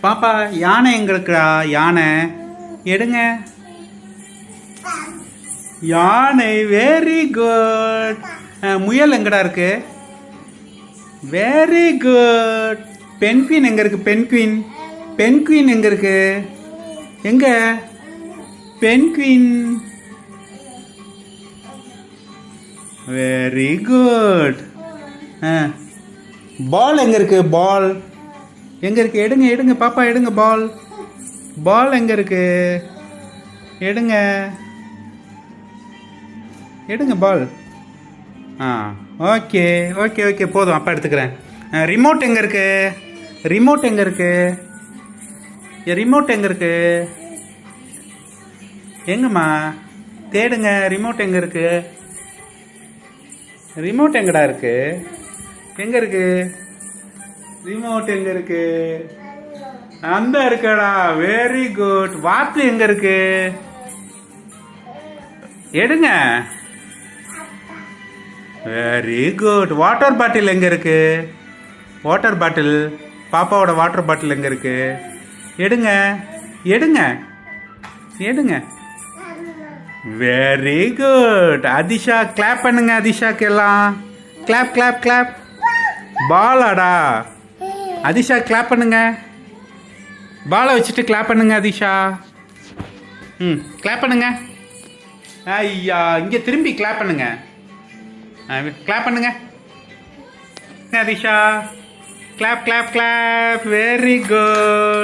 பாப்பா யானை எங்க இருக்குடா? யானை எடுங்க. யானை, வெரி குட். முயல் எங்கடா இருக்கு? Very good. பென்குயின் எங்க இருக்கு? பென்குயின், பென்குயின் எங்க இருக்கு? எங்க பென்குயின்? Very good. பால் எங்க இருக்கு? பால் எங்க இருக்கு? எடுங்க எடுங்க பாப்பா, எடுங்க. பால், பால் எங்க இருக்கு? எடுங்க எடுங்க பால். ஓகே ஓகே ஓகே, போதும், அப்பா எடுத்துக்கிறேன். ரிமோட் எங்க இருக்கு? ரிமோட் எங்க இருக்கு? ரிமோட் எங்க இருக்கு? எங்கம்மா? தேடுங்க. ரிமோட் எங்க இருக்கு? ரிமோட் எங்கடா இருக்கு? எங்க இருக்கு ரிமோட்? எங்க இருக்கு? அந்த இருக்கடா. Very good. வாத்து எங்க இருக்கு? எடுங்க. Very good. வாட்டர் பாட்டில் எங்க இருக்கு? வாட்டர் பாட்டில், பாப்பாவோட வாட்டர் பாட்டில் எங்க இருக்கு? எடுங்க எடுங்க எடுங்க. Very good. அதிஷா கிளாப் பண்ணுங்க. அதிஷாக்கு எல்லாம் clap clap clap. Palada? Athisha clap பண்ணுங்க. பாலை வச்சுட்டு கிளாப் பண்ணுங்க அதிஷா. கிளாப் பண்ணுங்க. ஐயா, இங்க திரும்பி கிளாப் பண்ணுங்க. கிளாப் பண்ணுங்க Athisha. Clap clap clap. Very good.